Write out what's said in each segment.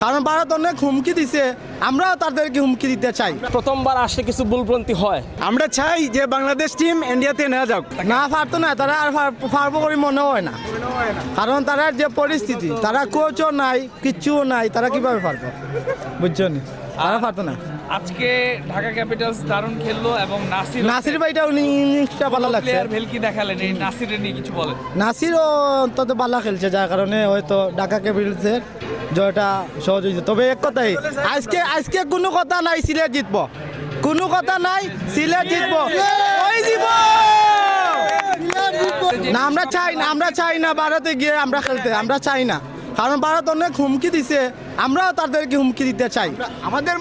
কারণ ভারত অনেক হুমকি দিছে, আমরাও তাদেরকে হুমকি দিতে চাই। প্রথমবার আসলে কিছু ভুলভ্রান্তি হয়। আমরা চাই যে বাংলাদেশ টিম ইন্ডিয়াতে নেওয়া যাক। না পারতো না, তারা আর পারবো করে মনে হয় না, কারণ তারা যে পরিস্থিতি, তারা কোচও নাই, কিচ্ছুও নাই, তারা কিভাবে পারবো, বুঝছো নি? তারা পারতো না। আজকে ঢাকা ক্যাপিটালস দারুণ খেললো এবং নাসির ভাইটা ইনিংসটা ভালো লাগছে। প্লেয়ার ভেলকি দেখালেন, এই নাসিরের নিয়ে কিছু বলেন। নাসিরও অন্তত ভালো খেলছে, যার কারণে হয়তো ঢাকা ক্যাপিটালসের জয়টা সহজ হয়েছে। তবে এক কথাই, আজকে কোনো কথা নাই সিলেট জিতবো, কোনো কথা নাই সিলেট জিতবো, ওই দিব না। আমরা চাই না ভারতে গিয়ে আমরা খেলতে, আমরা চাই না, কারণ ভারত অনেক হুমকি দিছে, আমরাও তাদেরকে হুমকি দিতে চাই। আমাদের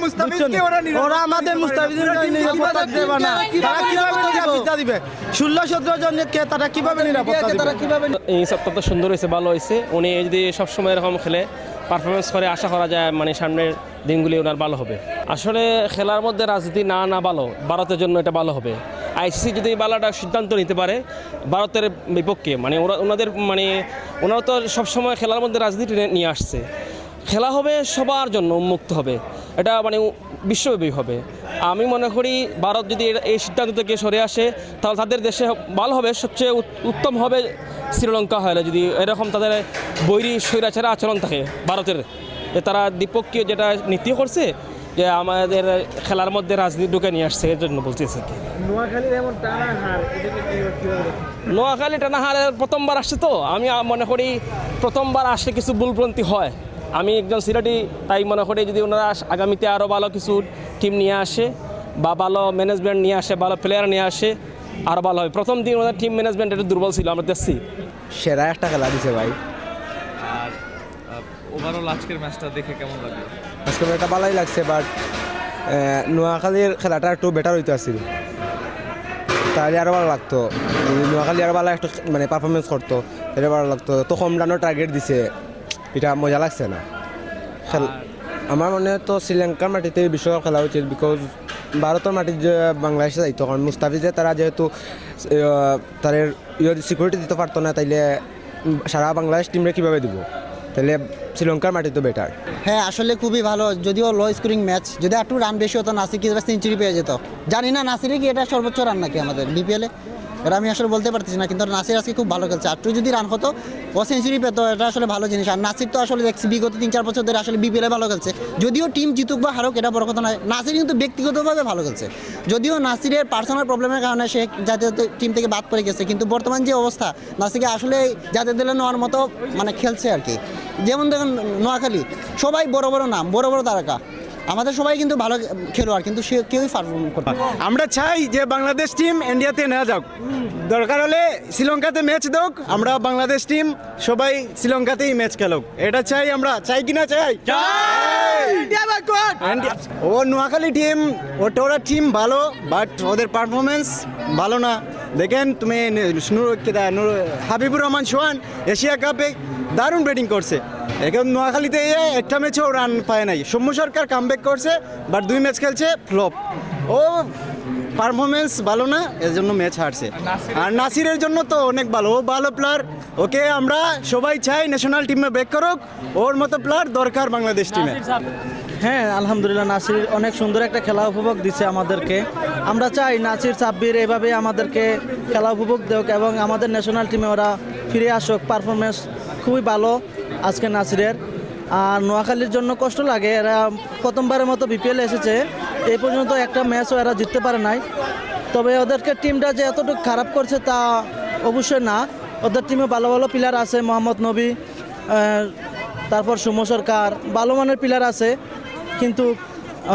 ওরা আমাদের মুস্তাফিজকে নিরাপত্তা দেবে না, তারা কিভাবে নিরাপত্তা দিবে? 16-17 জনকে তারা কিভাবে নিরাপত্তা দিবে? এই সপ্তাহটা সুন্দর হয়েছে, ভালো হয়েছে। উনি যদি সবসময় এরকম খেলে পারফরমেন্স করে, আশা করা যায় মানে সামনের দিনগুলি ওনার ভালো হবে। আসলে খেলার মধ্যে রাজনীতি না ভালো, ভারতের জন্য এটা ভালো হবে। আইসিসি যদি ভালোটা সিদ্ধান্ত নিতে পারে ভারতের বিপক্ষে, মানে ওনারা তো সবসময় খেলার মধ্যে রাজনীতি নিয়ে আসছে। খেলা হবে সবার জন্য, উন্মুক্ত হবে, এটা মানে বিশ্বব্যাপী হবে। আমি মনে করি ভারত যদি এই সিদ্ধান্ত থেকে সরে আসে তাহলে তাদের দেশে ভালো হবে। সবচেয়ে উত্তম হবে শ্রীলঙ্কা হলে, যদি এরকম তাদের বৈরী স্বৈরাচারের আচরণ থাকে ভারতের, যে তারা দ্বিপক্ষীয় যেটা নীতি করছে, যে আমাদের খেলার মধ্যে রাজনীতি ঢুকে নিয়ে আসছে, এর জন্য বলতেছে কি। নোয়াখালী টানা হার প্রথমবার আসছে, তো আমি মনে করি প্রথমবার আসলে কিছু ভুলভ্রান্তি হয়। আমি একজন সিলেটি, তাই মনে করি যদি ওনারা আগামীতে আরও ভালো কিছু টিম নিয়ে আসে বা ভালো ম্যানেজমেন্ট নিয়ে আসে, ভালো প্লেয়ার নিয়ে আসে, আরও ভালো হবে। প্রথম দিন ওনাদের টিম ম্যানেজমেন্ট একটু দুর্বল ছিল, আমরা দেখছি। সেরা একটা খেলা দিছে ভাই। আর ওভারঅল আজকের ম্যাচটা দেখে কেমন লাগলো? আজকে এটা ভালোই লাগছে, বাট নোয়াখালীর খেলাটা একটু বেটার হইতে আসছিল, তাহলে আরও ভালো লাগতো। নোয়াখালী আরও ভালো একটু মানে পারফরমেন্স করতো, এটা ভালো লাগতো। তো কম রানও টার্গেট দিছে, এটা মজা লাগছে না আমার মনে হয়। তো শ্রীলঙ্কার মাটিতে বিশ্বকাপ খেলা উচিত, বিকজ ভারতের মাটির যে বাংলাদেশে যাইতো, কারণ মুস্তাফিজে তারা যেহেতু তাদের সিকিউরিটি দিতে পারতো না, তাইলে সারা বাংলাদেশ টিমরে কীভাবে দিব? তাহলে শ্রীলঙ্কার মাটি তো বেটার। হ্যাঁ, আসলে খুবই ভালো, যদিও লো স্কোরিং ম্যাচ। যদি একটু রান বেশি হতো, নাসির কি সেঞ্চুরি পেয়ে যেত। জানি না নাসিরে কি এটা সর্বোচ্চ রান নাকি আমাদের বিপিএলে, এটা আমি আসলে বলতে পারতেছি না। কিন্তু নাসির আজকে খুব ভালো খেলছে, একটু যদি রান হতো ও সেঞ্চুরি পেতো, এটা আসলে ভালো জিনিস। আর নাসির তো আসলে দেখছি বিগত 3-4 বছর ধরে আসলে বিপিএলে ভালো খেলছে। যদিও টিম জিতুক বা হারুক এটা বড় কথা নয়, নাসির কিন্তু ব্যক্তিগতভাবে ভালো খেলছে। যদিও নাসিরের পার্সোনাল প্রবলেমের কারণে সে জাতীয় টিম থেকে বাদ পড়ে গেছে, কিন্তু বর্তমান যে অবস্থা, নাসিরকে আসলে জাতীয় দলে নেওয়ার মতো মানে খেলছে আর কি। যেমন দেখুন নোয়াখালী, সবাই বড় বড় নাম, বড় বড় তারকা, আমাদের সবাই কিন্তু ভালো খেলোয়াড়, কিন্তু সে কেউই পারফর্ম করতে। আমরা চাই যে বাংলাদেশ টিম ইন্ডিয়াতে নেওয়া যাক, দরকার হলে শ্রীলঙ্কাতে ম্যাচ হোক, আমরা বাংলাদেশ টিম সবাই শ্রীলঙ্কাতেই ম্যাচ খেলুক, এটা চাই। আমরা চাই কি না চাই? ও নোয়াখালী টিম, ওরা টিম ভালো, বাট ওদের পারফরমেন্স ভালো না। দেখেন তুমি হাবিবুর রহমান সোহান এশিয়া কাপে দারুণ ব্যাটিং করছে, এখন নোয়াখালীতে একটা ম্যাচেও রান পায় নাই। সৌম্য সরকার কামব্যাক করছে, বাট 2 ম্যাচ খেলছে, ফ্লপ। ও পারফরমেন্স ভালো না, এর জন্য ম্যাচ হারছে। আর নাসিরের জন্য তো অনেক ভালো, ও ভালো প্লেয়ার, ওকে আমরা সবাই চাই ন্যাশনাল টিমে ব্যাক করুক, ওর মতো প্লেয়ার দরকার বাংলাদেশ টিমে। হ্যাঁ, আলহামদুলিল্লাহ, নাসির অনেক সুন্দর একটা খেলা উপভোগ দিচ্ছে আমাদেরকে। আমরা চাই নাসির সাব্বির এভাবে আমাদেরকে খেলা উপভোগ দেওক এবং আমাদের ন্যাশনাল টিমে ওরা ফিরে আসুক। পারফরমেন্স খুবই ভালো আজকে নাসিরের। আর নোয়াখালীর জন্য কষ্ট লাগে, এরা প্রথমবারের মতো বিপিএল এসেছে, এই পর্যন্ত একটা ম্যাচও এরা জিততে পারে নাই। তবে ওদেরকে টিমটা যে এতটুকু খারাপ করছে তা অবশ্যই না, ওদের টিমে ভালো ভালো প্লেয়ার আছে, মোহাম্মদ নবী, তারপর সৌম্য সরকার, ভালো মানের প্লেয়ার আছে, কিন্তু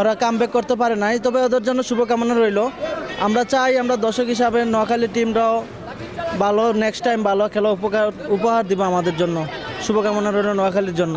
ওরা কামব্যাক করতে পারে নাই। তবে ওদের জন্য শুভকামনা রইল। আমরা চাই আমরা দর্শক হিসাবে নোয়াখালী টিমটাও ভালো, নেক্সট টাইম ভালো খেলা উপহার দিব আমাদের জন্য। শুভকামনা রইল নোয়াখালীর জন্য।